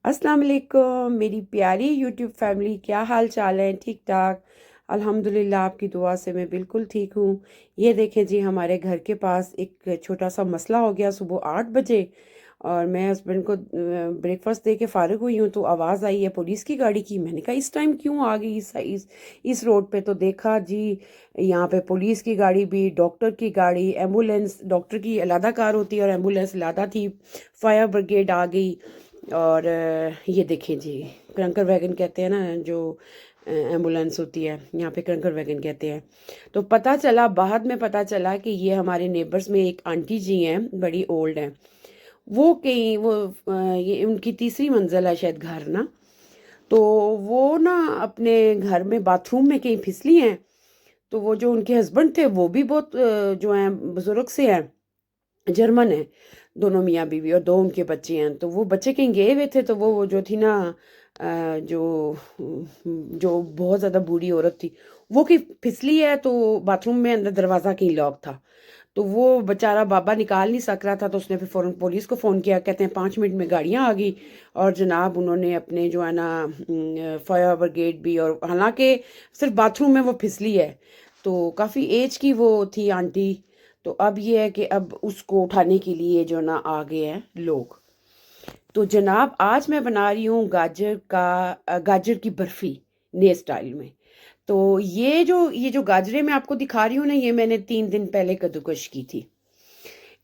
अस्सलाम वालेकुम मेरी प्यारी यूट्यूब फैमिली, क्या हाल चाल है? ठीक ठाक अल्हम्दुलिल्लाह। आपकी दुआ से मैं बिल्कुल ठीक हूँ। ये देखें जी, हमारे घर के पास एक छोटा सा मसला हो गया सुबह 8 बजे। और मैं हस्बैंड को ब्रेकफास्ट दे के फ़ारिग हुई हूँ तो आवाज़ आई है पुलिस की गाड़ी की। मैंने कहा इस टाइम क्यों आ गई इस रोड पे? तो देखा जी, यहाँ पे पुलिस की गाड़ी भी, डॉक्टर की गाड़ी, एम्बुलेंस, डॉक्टर की अलहदा कार होती है और एम्बुलेंस अलहदा थी। फायर ब्रिगेड आ गई। और ये देखें जी, क्रंकर वैगन कहते हैं ना जो एम्बुलेंस होती है, यहाँ पे क्रंकर वैगन कहते हैं। तो पता चला, बाद में पता चला कि ये हमारे नेबर्स में एक आंटी जी हैं, बड़ी ओल्ड हैं। वो कहीं वो ये उनकी तीसरी मंजिल है शायद घर ना। तो वो ना अपने घर में बाथरूम में कहीं फिसली हैं। तो वो जो उनके हस्बैंड थे वो भी बहुत जो हैं बुजुर्ग से हैं, जर्मन है। दोनों मियाँ बीवी और दो उनके बच्चे हैं। तो वो बच्चे कहीं गए हुए थे तो वो जो थी ना, जो जो बहुत ज़्यादा बूढ़ी औरत थी, वो कहीं फिसली है। तो बाथरूम में अंदर दरवाज़ा कहीं लॉक था। तो वो बेचारा बाबा निकाल नहीं सक रहा था। तो उसने फिर फ़ौरन पुलिस को फ़ोन किया। कहते हैं 5 मिनट में गाड़ियाँ आ गई। और जनाब उन्होंने अपने जो है ना फायर ब्रिगेड भी, और हालांकि सिर्फ बाथरूम में वो फिसली है। तो काफ़ी एज की वो थी आंटी। तो अब ये है कि अब उसको उठाने के लिए जो ना आ गए हैं लोग। तो जनाब आज मैं बना रही हूँ गाजर की बर्फी नए स्टाइल में। तो ये जो गाजरें मैं आपको दिखा रही हूँ ना, ये मैंने 3 दिन पहले कद्दूकश की थी।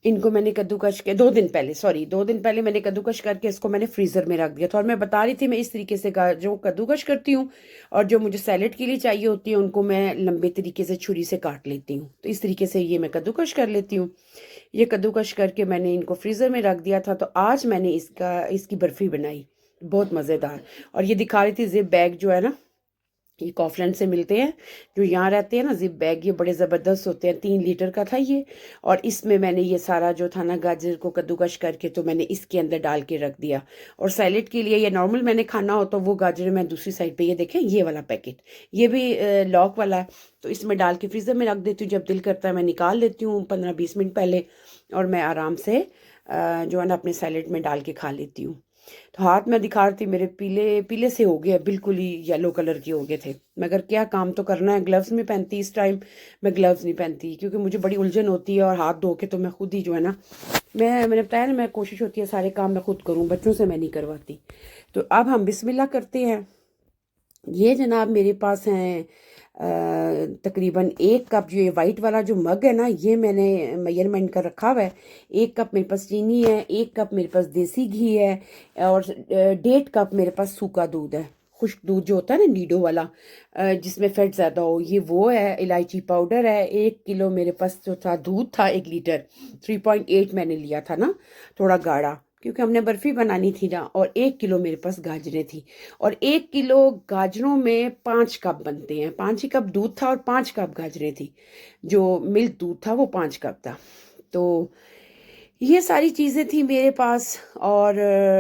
इनको मैंने कद्दूकश के 2 दिन पहले, सॉरी 2 दिन पहले मैंने कद्दूकश करके इसको मैंने फ्रीजर में रख दिया था। और मैं बता रही थी मैं इस तरीके से जो कद्दूकश करती हूँ। और जो मुझे सैलेड के लिए चाहिए होती है उनको मैं लंबे तरीके से छुरी से काट लेती हूँ। तो इस तरीके से ये मैं कद्दूकश कर लेती हूँ। ये कद्दूकश करके मैंने इनको फ्रीजर में रख दिया था। तो आज मैंने इसकी बर्फी बनाई, बहुत मज़ेदार। और ये दिखा रही थी जिप बैग जो है ना, ये कॉफलैंड से मिलते हैं, जो यहाँ रहते हैं ना, जिप बैग, ये बड़े ज़बरदस्त होते हैं। 3 लीटर का था ये। और इसमें मैंने ये सारा जो था ना गाजर को कद्दूकश करके तो मैंने इसके अंदर डाल के रख दिया। और सैलेड के लिए, ये नॉर्मल मैंने खाना हो तो वो गाजर मैं दूसरी साइड पे, ये देखें ये वाला पैकेट, ये भी लॉक वाला है। तो इसमें डाल के फ्रीज़र में रख देती हूँ। जब दिल करता है मैं निकाल लेती हूँ 15-20 मिनट पहले। और मैं आराम से जो है ना अपने सैलेड में डाल के खा लेती हूँ। तो हाथ में दिखा रही थी मेरे पीले पीले से हो गए, बिल्कुल ही येलो कलर के हो गए थे। मगर क्या काम तो करना है, ग्लव्स नहीं पहनती इस टाइम। मैं ग्लव्स नहीं पहनती क्योंकि मुझे बड़ी उलझन होती है। और हाथ धो के तो मैं खुद ही जो है ना, मैंने बताया ना, मैं कोशिश होती है सारे काम मैं खुद करूं, बच्चों से मैं नहीं करवाती। तो अब हम बिस्मिल्लाह करते हैं। ये जनाब मेरे पास हैं तकरीबन 1 कप। जो ये वाइट वाला जो मग है ना, ये मैंने मेजरमेंट का रखा हुआ है। 1 कप मेरे पास चीनी है, 1 कप मेरे पास देसी घी है। और 1.5 कप मेरे पास सूखा दूध है, खुश्क दूध जो होता है ना, नीडो वाला, जिसमें फैट ज़्यादा हो, ये वो है। इलायची पाउडर है। 1 किलो मेरे पास जो था दूध था, 1 लीटर, 3.8 मैंने लिया था ना, थोड़ा गाढ़ा, क्योंकि हमने बर्फी बनानी थी ना। और 1 किलो मेरे पास गाजरें थी। और 1 किलो गाजरों में 5 कप बनते हैं। 5 ही कप दूध था और 5 कप गाजरें थी। जो मिल्क दूध था वो 5 कप था। तो ये सारी चीज़ें थी मेरे पास। और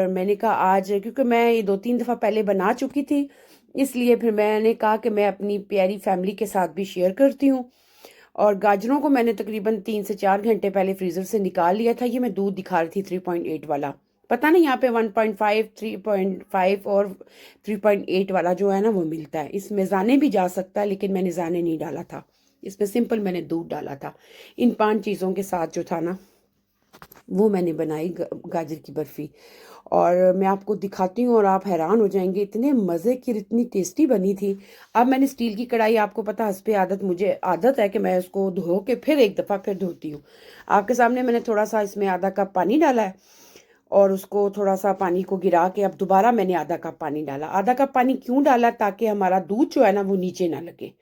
मैंने कहा आज, क्योंकि मैं ये 2-3 दफ़ा पहले बना चुकी थी, इसलिए फिर मैंने कहा कि मैं अपनी प्यारी फैमिली के साथ भी शेयर करती हूँ। और गाजरों को मैंने तकरीबन 3 से 4 घंटे पहले फ्रीज़र से निकाल लिया था। ये मैं दूध दिखा रही थी 3.8 वाला। पता नहीं यहाँ पे 1.5, 3.5 और 3.8 वाला जो है ना वो मिलता है। इसमें जाने भी जा सकता है, लेकिन मैंने जाने नहीं डाला था। इसमें सिंपल मैंने दूध डाला था। इन 5 चीज़ों के साथ जो था ना, वो मैंने बनाई गाजर की बर्फ़ी। और मैं आपको दिखाती हूँ और आप हैरान हो जाएंगे, इतने मज़े की, इतनी टेस्टी बनी थी। अब मैंने स्टील की कढ़ाई, आपको पता हस्बे आदत, मुझे आदत है कि मैं उसको धो के फिर एक दफ़ा फिर धोती हूँ। आपके सामने मैंने थोड़ा सा इसमें आधा कप पानी डाला है। और उसको थोड़ा सा पानी को गिरा के अब दोबारा मैंने आधा कप पानी डाला। आधा कप पानी क्यों डाला? ताकि हमारा दूध जो है ना वो नीचे ना लगे।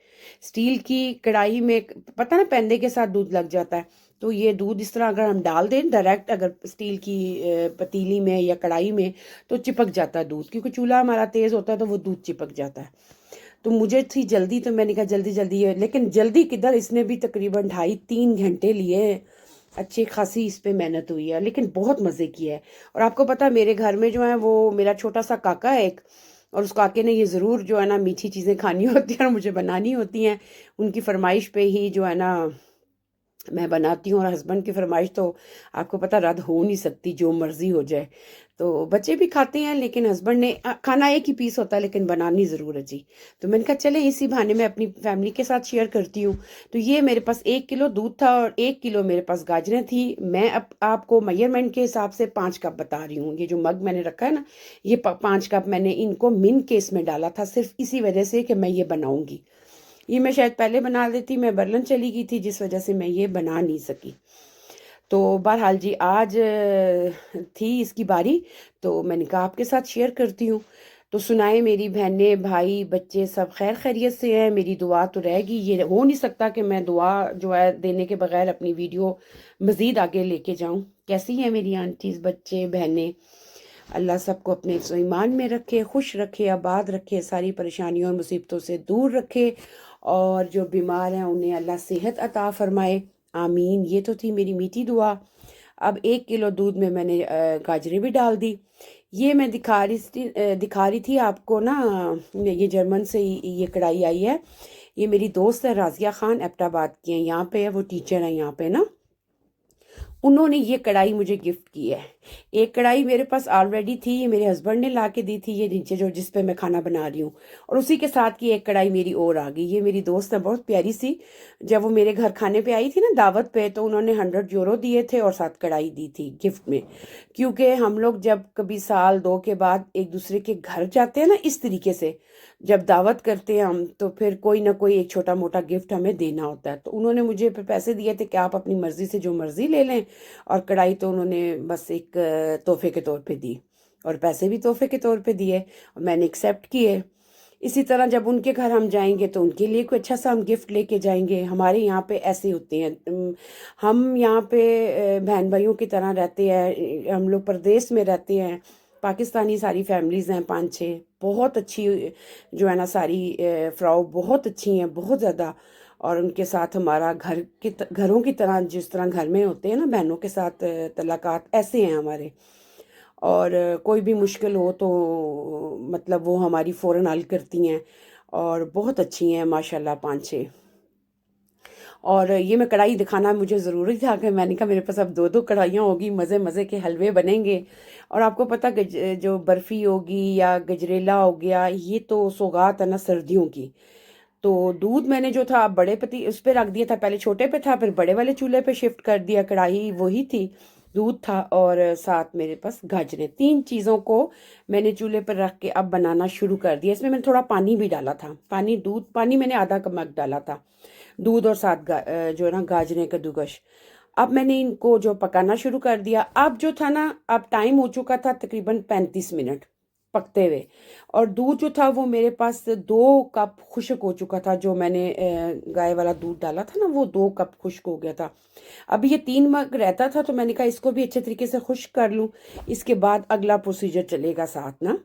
स्टील की कढ़ाई में पता ना पैंदे के साथ दूध लग जाता है। तो ये दूध इस तरह अगर हम डाल दें डायरेक्ट, अगर स्टील की पतीली में या कढ़ाई में, तो चिपक जाता है दूध, क्योंकि चूल्हा हमारा तेज होता है तो वो दूध चिपक जाता है। तो मुझे थी जल्दी, तो मैंने कहा जल्दी जल्दी है, लेकिन जल्दी किधर, इसने भी तकरीबन 2.5-3 घंटे लिए। अच्छी खासी इस पे मेहनत हुई है, लेकिन बहुत मज़े की है। और आपको पता है मेरे घर में जो है वो मेरा छोटा सा काका है एक, और उस काके ने ये ज़रूर जो है ना मीठी चीज़ें खानी होती हैं और मुझे बनानी होती हैं। उनकी फरमाइश पे ही जो है ना मैं बनाती हूँ। और हस्बैंड की फरमाइश तो आपको पता रद्द हो नहीं सकती, जो मर्ज़ी हो जाए। तो बच्चे भी खाते हैं, लेकिन हस्बैंड ने खाना एक ही पीस होता है लेकिन बनानी ज़रूर है जी। तो मैंने कहा चले इसी बहाने मैं अपनी फैमिली के साथ शेयर करती हूँ। तो ये मेरे पास 1 किलो दूध था और 1 किलो मेरे पास गाजरें थी। मैं अब आपको मेजरमेंट के हिसाब से 5 कप बता रही हूँ। ये जो मग मैंने रखा है ना, ये 5 कप मैंने इनको मिन केस में डाला था, सिर्फ इसी वजह से कि मैं ये बनाऊंगी। ये मैं शायद पहले बना देती, मैं बर्लन चली गई थी जिस वजह से मैं ये बना नहीं सकी। तो बहरहाल जी आज थी इसकी बारी, तो मैंने कहा आपके साथ शेयर करती हूँ। तो सुनाए मेरी बहनें भाई बच्चे सब खैर खैरियत से हैं। मेरी दुआ तो रहेगी, ये हो नहीं सकता कि मैं दुआ जो है देने के बगैर अपनी वीडियो मज़ीद आगे लेके जाऊँ। कैसी हैं मेरी आंटीज़ बच्चे बहनें? अल्लाह सबको अपने हिफ्ज़ व ईमान में रखे, खुश रखे, आबाद रखे, सारी परेशानियों और मुसीबतों से दूर रखे, और जो बीमार हैं उन्हें अल्लाह सेहत अता फरमाए। आमीन। ये तो थी मेरी मीठी दुआ। अब 1 किलो दूध में मैंने गाजरें भी डाल दी। ये मैं दिखा रही थी आपको ना, ये जर्मन से ये कढ़ाई आई है। ये मेरी दोस्त है राजिया खान, एबटाबाद की है, यहाँ पे है, वो टीचर है यहाँ पे ना। उन्होंने ये कढ़ाई मुझे गिफ्ट की है। एक कढ़ाई मेरे पास ऑलरेडी थी, ये मेरे हस्बैंड ने ला के दी थी, ये नीचे जो जिस पे मैं खाना बना रही हूँ, और उसी के साथ की एक कढ़ाई मेरी और आ गई। ये मेरी दोस्त है, बहुत प्यारी सी। जब वो मेरे घर खाने पे आई थी ना दावत पे, तो उन्होंने 100 यूरो दिए थे और साथ कढ़ाई दी थी गिफ्ट में। क्योंकि हम लोग जब कभी साल दो के बाद एक दूसरे के घर जाते हैं ना, इस तरीके से जब दावत करते हैं हम, तो फिर कोई ना कोई एक छोटा मोटा गिफ्ट हमें देना होता है। तो उन्होंने मुझे फिर पैसे दिए थे कि आप अपनी मर्जी से जो मर्जी ले लें, और कढ़ाई तो उन्होंने बस एक तोहफे के तौर पे दी, और पैसे भी तोहफे के तौर पे दिए, और मैंने एक्सेप्ट किए। इसी तरह जब उनके घर हम जाएंगे तो उनके लिए कोई अच्छा सा हम गिफ्ट लेके जाएंगे। हमारे यहाँ पे ऐसे होते हैं। हम यहाँ पे बहन भाइयों की तरह रहते हैं। हम लोग परदेश में रहते हैं, पाकिस्तानी सारी फैमिलीज़ हैं 5-6, बहुत अच्छी जो है ना सारी फ्राउ बहुत अच्छी हैं, बहुत ज़्यादा। और उनके साथ हमारा घरों की तरह, जिस तरह घर में होते हैं ना बहनों के साथ तलाकात, ऐसे हैं हमारे। और कोई भी मुश्किल हो तो मतलब वो हमारी फ़ौरन हल करती हैं, और बहुत अच्छी हैं माशाल्लाह 5-6। और ये मैं कढ़ाई दिखाना मुझे ज़रूरी था कि मैंने कहा मेरे पास अब 2-2 कढ़ाइयाँ होगी, मज़े मज़े के हलवे बनेंगे। और आपको पता जो बर्फ़ी होगी या गजरेला हो गया, ये तो सौगात है ना सर्दियों की। तो दूध मैंने जो था बड़े पती उस पे रख दिया था, पहले छोटे पे था, फिर बड़े वाले चूल्हे पे शिफ्ट कर दिया। कढ़ाई वही थी, दूध था, और साथ मेरे पास गाजरें। 3 चीज़ों को मैंने चूल्हे पर रख के अब बनाना शुरू कर दिया। इसमें मैंने थोड़ा पानी भी डाला था, पानी मैंने आधा मग डाला था, दूध और साथ जो है ना गाजरें कद्दूकश। अब मैंने इनको जो पकाना शुरू कर दिया। अब जो था ना, अब टाइम हो चुका था तकरीबन 35 मिनट पकते हुए, और दूध जो था वो मेरे पास 2 कप खुश्क हो चुका था। जो मैंने गाय वाला दूध डाला था ना, वो 2 कप खुश्क हो गया था। अब ये 3 मग रहता था, तो मैंने कहा इसको भी अच्छे तरीके से खुश्क कर लूँ, इसके बाद अगला प्रोसीजर चलेगा साथ ना।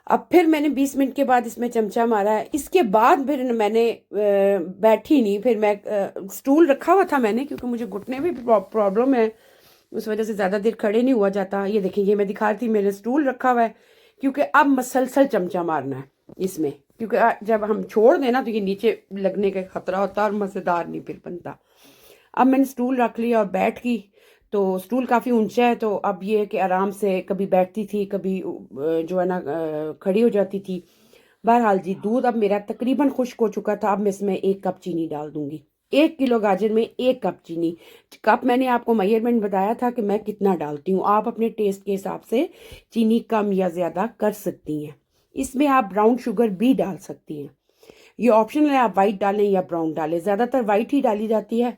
अब फिर मैंने 20 मिनट के बाद इसमें चमचा मारा है। इसके बाद फिर मैंने बैठी नहीं, फिर मैं स्टूल रखा हुआ था मैंने, क्योंकि मुझे घुटने में भी प्रॉब्लम है, उस वजह से ज़्यादा देर खड़े नहीं हुआ जाता। ये देखिए, ये मैं दिखा रही थी, मैंने स्टूल रखा हुआ है, क्योंकि अब मसलसल चमचा मारना है इसमें, क्योंकि जब हम छोड़ देना तो ये नीचे लगने का खतरा होता है और मज़ेदार नहीं फिर बनता। अब मैंने स्टूल रख लिया और बैठ गई। तो स्टूल काफ़ी ऊंचा है, तो अब ये है कि आराम से कभी बैठती थी, कभी जो है ना खड़ी हो जाती थी। बहरहाल जी, दूध अब मेरा तकरीबन खुश्क हो चुका था। अब मैं इसमें 1 कप चीनी डाल दूंगी। 1 किलो गाजर में 1 कप चीनी। कप मैंने आपको मेजरमेंट बताया था कि मैं कितना डालती हूँ। आप अपने टेस्ट के हिसाब से चीनी कम या ज़्यादा कर सकती हैं। इसमें आप ब्राउन शुगर भी डाल सकती हैं, ये ऑप्शनल है, आप वाइट डालें या ब्राउन डालें। ज़्यादातर वाइट ही डाली जाती है।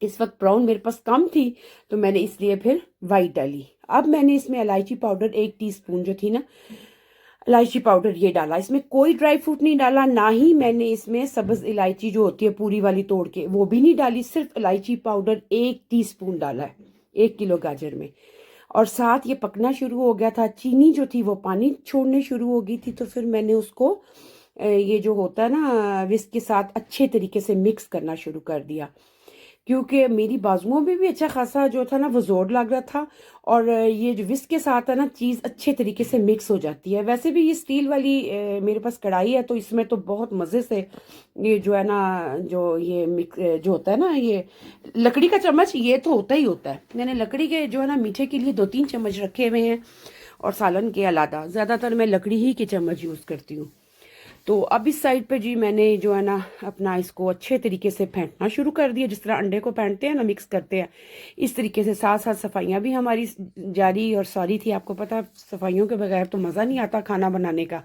इस वक्त ब्राउन मेरे पास कम थी, तो मैंने इसलिए फिर वाइट डाली। अब मैंने इसमें इलायची पाउडर 1 टीस्पून जो थी ना, इलायची पाउडर ये डाला। इसमें कोई ड्राई फ्रूट नहीं डाला, ना ही मैंने इसमें सब्ज इलायची जो होती है पूरी वाली तोड़ के, वो भी नहीं डाली। सिर्फ इलायची पाउडर 1 टीस्पून डाला है 1 किलो गाजर में। और साथ ये पकना शुरू हो गया था। चीनी जो थी वो पानी छोड़ने शुरू हो गई थी, तो फिर मैंने उसको ये जो होता है ना विस्क के साथ अच्छे तरीके से मिक्स करना शुरू कर दिया, क्योंकि मेरी बाजुओं में भी अच्छा खासा जो था ना वो जोर लग रहा था। और ये जो विस्क के साथ है ना चीज़ अच्छे तरीके से मिक्स हो जाती है। वैसे भी ये स्टील वाली मेरे पास कढ़ाई है, तो इसमें तो बहुत मज़े से ये जो है ना, जो ये मिक्स जो होता है ना, ये लकड़ी का चम्मच ये तो होता ही होता है। मैंने लकड़ी के जो है ना मीठे के लिए 2-3 चम्मच रखे हुए हैं, और सालन के अलावा ज़्यादातर मैं लकड़ी ही के चम्मच यूज़ करती हूँ। तो अब इस साइड पे जी मैंने जो है ना अपना इसको अच्छे तरीके से फेंटना शुरू कर दिया, जिस तरह अंडे को फेंटते हैं ना, मिक्स करते हैं, इस तरीके से। साथ साथ सफाइयाँ भी हमारी जारी और सारी थी। आपको पता सफाइयों के बगैर तो मज़ा नहीं आता खाना बनाने का।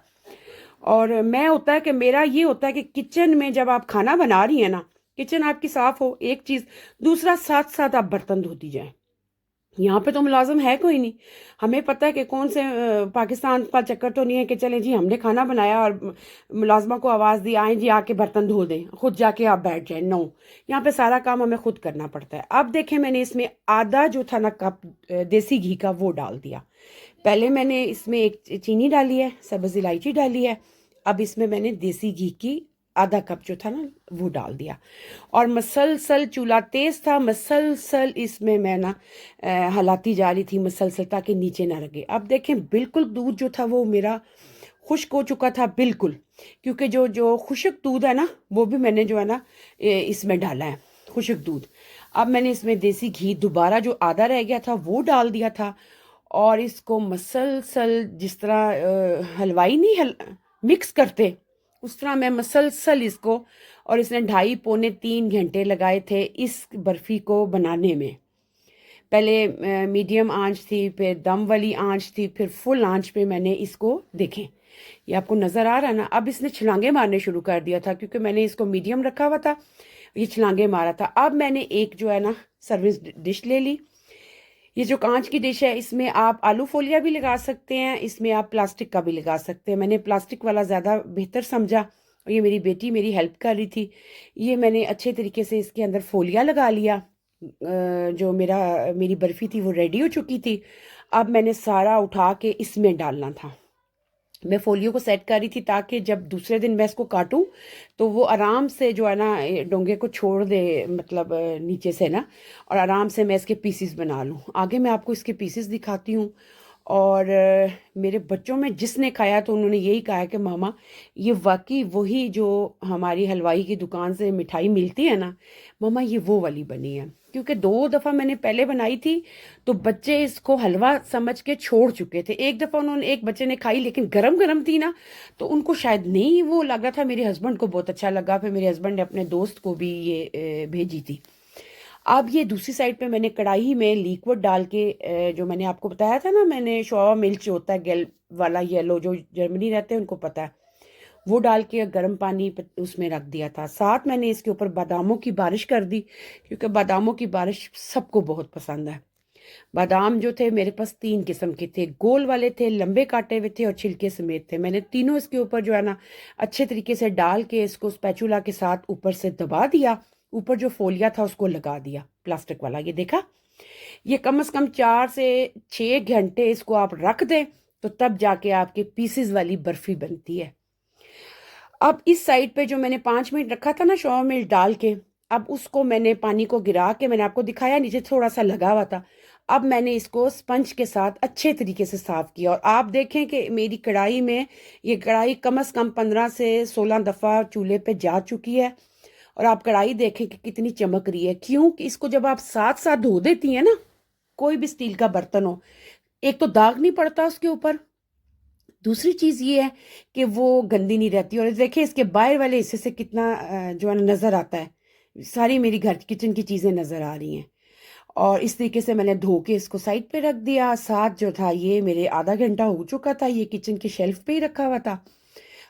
और मैं होता है कि मेरा ये होता है कि किचन में जब आप खाना बना रही हैं ना, किचन आपकी साफ हो एक चीज़, दूसरा साथ साथ आप बर्तन धोती जाएं। यहाँ पे तो मुलाजिम है कोई नहीं। हमें पता है कि कौन से पाकिस्तान का चक्कर तो नहीं है कि चले जी हमने खाना बनाया और मुलाजमा को आवाज़ दी आए जी आके बर्तन धो दें, खुद जाके आप बैठ जाए। नो, यहाँ पे सारा काम हमें खुद करना पड़ता है। अब देखें मैंने इसमें आधा जो था ना कप देसी घी का वो डाल दिया। पहले मैंने इसमें एक चीनी डाली है, सब्ज़ इलायची डाली है। अब इसमें मैंने देसी घी की आधा कप जो था ना वो डाल दिया, और मसलसल चूल्हा तेज था, मसलसल इसमें मैं ना हलाती जा रही थी मसलसल, ताकि नीचे ना लगे। अब देखें बिल्कुल दूध जो था वो मेरा खुश्क हो चुका था बिल्कुल, क्योंकि जो जो खुश्क दूध है ना वो भी मैंने जो है ना इसमें डाला है, खुश्क दूध। अब मैंने इसमें देसी घी दोबारा जो आधा रह गया था वो डाल दिया था, और इसको मसलसल जिस तरह हलवाई नहीं मिक्स करते उस तरह मैं मसलसल इसको, और इसने 2.5-3 घंटे लगाए थे इस बर्फ़ी को बनाने में। पहले मीडियम आंच थी, फिर दम वाली आंच थी, फिर फुल आंच पे मैंने इसको देखें, ये आपको नज़र आ रहा है ना। अब इसने छलांगे मारने शुरू कर दिया था, क्योंकि मैंने इसको मीडियम रखा हुआ था, ये छलांगे मारा था। अब मैंने एक जो है ना सर्विस डिश ले ली। ये जो कांच की डिश है इसमें आप आलू फोलिया भी लगा सकते हैं, इसमें आप प्लास्टिक का भी लगा सकते हैं। मैंने प्लास्टिक वाला ज़्यादा बेहतर समझा, और ये मेरी बेटी मेरी हेल्प कर रही थी। ये मैंने अच्छे तरीके से इसके अंदर फोलिया लगा लिया। जो मेरी बर्फ़ी थी वो रेडी हो चुकी थी। अब मैंने सारा उठा के इसमें डालना था। मैं फोलियो को सेट कर रही थी ताकि जब दूसरे दिन मैं इसको काटूं तो वो आराम से जो है ना डोंगे को छोड़ दे, मतलब नीचे से ना, और आराम से मैं इसके पीसीस बना लूं। आगे मैं आपको इसके पीसीस दिखाती हूँ। और मेरे बच्चों में जिसने खाया तो उन्होंने यही कहा कि मामा ये वाकई वही जो हमारी हलवाई की दुकान से मिठाई मिलती है ना, मामा ये वो वाली बनी है। क्योंकि 2 दफ़ा मैंने पहले बनाई थी तो बच्चे इसको हलवा समझ के छोड़ चुके थे। एक दफ़ा उन्होंने, एक बच्चे ने खाई, लेकिन गरम गरम थी ना तो उनको शायद नहीं वो लग रहा था। मेरे हस्बैंड को बहुत अच्छा लगा, फिर मेरे हस्बैंड ने अपने दोस्त को भी ये भेजी थी। अब ये दूसरी साइड पे मैंने कढ़ाई में लिक्विड डाल के जो मैंने आपको बताया था ना, मैंने शोवा मिल्क होता है गेल वाला येलो, जो जर्मनी रहते हैं उनको पता है, वो डाल के गर्म पानी उसमें रख दिया था। साथ मैंने इसके ऊपर बादामों की बारिश कर दी, क्योंकि बादामों की बारिश सबको बहुत पसंद है। बादाम जो थे मेरे पास 3 किस्म के थे, गोल वाले थे, लंबे काटे हुए थे, और छिलके समेत थे। मैंने तीनों इसके ऊपर जो है ना अच्छे तरीके से डाल के इसको स्पैचुला के साथ ऊपर से दबा दिया। ऊपर जो फोलिया था उसको लगा दिया प्लास्टिक वाला, ये देखा। ये कम से कम 4 से 6 घंटे इसको आप रख दें तो तब जाके आपके पीसेस वाली बर्फी बनती है। अब इस साइड पे जो मैंने 5 मिनट रखा था ना शोवा मिल्क डाल के, अब उसको मैंने पानी को गिरा के, मैंने आपको दिखाया नीचे थोड़ा सा लगा हुआ था। अब मैंने इसको स्पंज के साथ अच्छे तरीके से साफ किया, और आप देखें कि मेरी कढ़ाई में, ये कढ़ाई कम से कम 15 से 16 दफ़ा चूल्हे पे जा चुकी है। और आप कढ़ाई देखें कि कितनी चमक रही है, क्योंकि इसको जब आप साथ साथ धो देती हैं ना, कोई भी स्टील का बर्तन हो, एक तो दाग नहीं पड़ता उसके ऊपर, दूसरी चीज़ ये है कि वो गंदी नहीं रहती। और देखिए इसके बाहर वाले हिस्से से कितना जो है नज़र आता है, सारी मेरी घर किचन की चीज़ें नज़र आ रही हैं। और इस तरीके से मैंने धो के इसको साइड पे रख दिया। साथ जो था ये मेरे आधा घंटा हो चुका था, ये किचन के शेल्फ पे ही रखा हुआ था,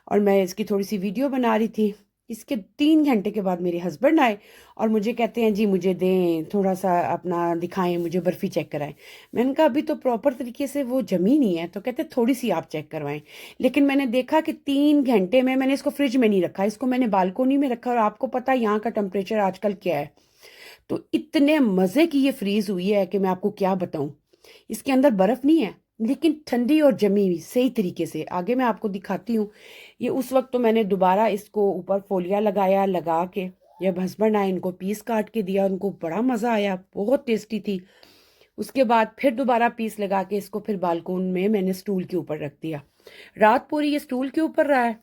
और मैं इसकी थोड़ी सी वीडियो बना रही थी। इसके 3 घंटे के बाद मेरे हस्बैंड आए और मुझे कहते हैं जी मुझे दें थोड़ा सा, अपना दिखाएं, मुझे बर्फ़ी चेक कराएं। मैंने कहा अभी तो प्रॉपर तरीके से वो जमी नहीं है, तो कहते थोड़ी सी आप चेक करवाएं। लेकिन मैंने देखा कि 3 घंटे में, मैंने इसको फ्रिज में नहीं रखा, इसको मैंने बालकोनी में रखा, और आपको पता है यहाँ का टेम्परेचर आजकल क्या है, तो इतने मज़े की ये फ्रीज़ हुई है कि मैं आपको क्या बताऊं। इसके अंदर बर्फ़ नहीं है, लेकिन ठंडी और जमी हुई सही तरीके से। आगे मैं आपको दिखाती हूँ। ये उस वक्त तो मैंने दोबारा इसको ऊपर फोलिया लगाया, लगा के जब हस्बैंड आए इनको पीस काट के दिया, उनको बड़ा मज़ा आया, बहुत टेस्टी थी। उसके बाद फिर दोबारा पीस लगा के इसको फिर बालकोन में मैंने स्टूल के ऊपर रख दिया। रात पूरी ये स्टूल के ऊपर रहा है।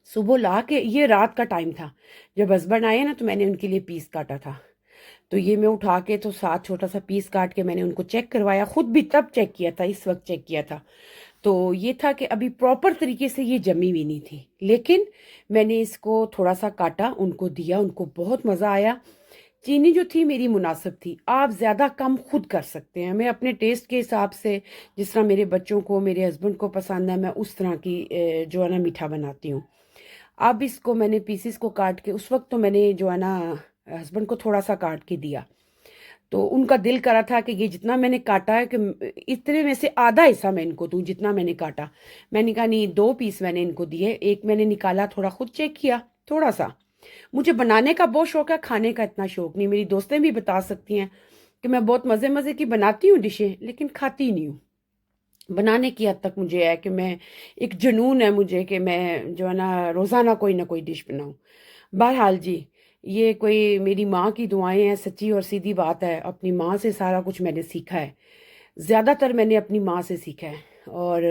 सुबह ला के, ये रात का टाइम था जब हस्बैंड आए ना, तो मैंने उनके लिए पीस काटा था। तो ये मैं उठा के तो साथ छोटा सा पीस काट के मैंने उनको चेक करवाया, खुद भी तब चेक किया था, इस वक्त चेक किया था। तो ये था कि अभी प्रॉपर तरीके से ये जमी हुई नहीं थी, लेकिन मैंने इसको थोड़ा सा काटा, उनको दिया, उनको बहुत मज़ा आया। चीनी जो थी मेरी मुनासिब थी, आप ज़्यादा कम खुद कर सकते हैं। मैं अपने टेस्ट के हिसाब से, जिस तरह मेरे बच्चों को, मेरे हस्बैंड को पसंद है, मैं उस तरह की जो है ना मीठा बनाती हूँ। अब इसको मैंने पीसीस को काट के, उस वक्त तो मैंने जो है ना हस्बैंड को थोड़ा सा काट के दिया, तो उनका दिल करा था कि ये जितना मैंने काटा है, कि इतने में से आधा हिस्सा मैं इनको दूँ जितना मैंने काटा। मैंने कहा नहीं, 2 पीस मैंने इनको दिए, एक मैंने निकाला, थोड़ा खुद चेक किया थोड़ा सा। मुझे बनाने का बहुत शौक है, खाने का इतना शौक नहीं। मेरी दोस्तें भी बता सकती हैं कि मैं बहुत मज़े मज़े की बनाती हूँ डिशें, लेकिन खाती नहीं हूँ। बनाने की हद तक मुझे है कि मैं, एक जुनून है मुझे कि मैं जो है ना कोई डिश बनाऊँ। बहरहाल जी, ये कोई मेरी माँ की दुआएं हैं, सच्ची और सीधी बात है। अपनी माँ से सारा कुछ मैंने सीखा है, ज़्यादातर मैंने अपनी माँ से सीखा है। और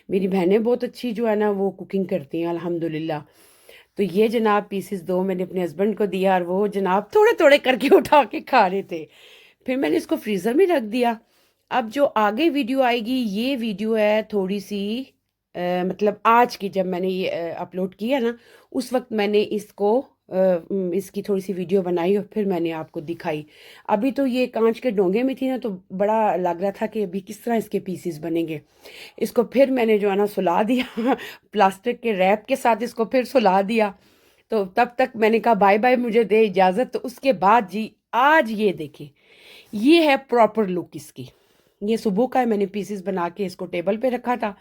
मेरी बहनें बहुत अच्छी जो है ना वो कुकिंग करती हैं अल्हम्दुलिल्लाह। तो ये जनाब पीसेस 2 मैंने अपने हस्बैंड को दिया, और वो जनाब थोड़े थोड़े करके उठा के खा रहे थे। फिर मैंने इसको फ्रीज़र में रख दिया। अब जो आगे वीडियो आएगी, ये वीडियो है थोड़ी सी मतलब आज की, जब मैंने ये अपलोड किया ना, उस वक्त मैंने इसको इसकी थोड़ी सी वीडियो बनाई और फिर मैंने आपको दिखाई। अभी तो ये कांच के डोंगे में थी ना, तो बड़ा लग रहा था कि अभी किस तरह इसके पीसेस बनेंगे। इसको फिर मैंने जो है ना सुला दिया प्लास्टिक के रैप के साथ इसको फिर सुला दिया। तो तब तक मैंने कहा बाय बाय, मुझे दे इजाज़त। तो उसके बाद जी, आज ये देखिए, ये है प्रॉपर लुक इसकी। ये सुबह का है, मैंने पीसेस बना के इसको टेबल पे रखा था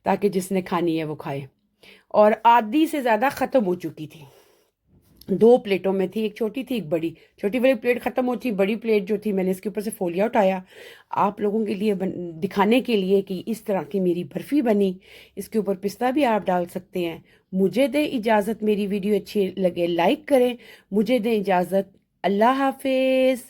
ताकि जिसने खानी है वो खाए। और आधी से ज़्यादा ख़त्म हो चुकी थी, 2 प्लेटों में थी, एक छोटी थी एक बड़ी। छोटी वाली प्लेट ख़त्म हो चुकी, बड़ी प्लेट जो थी मैंने इसके ऊपर से फोलिया उठाया आप लोगों के लिए दिखाने के लिए कि इस तरह की मेरी बर्फ़ी बनी। इसके ऊपर पिस्ता भी आप डाल सकते हैं। मुझे दें इजाज़त, मेरी वीडियो अच्छी लगे लाइक करें। मुझे दें इजाज़त, अल्लाह हाफिज़।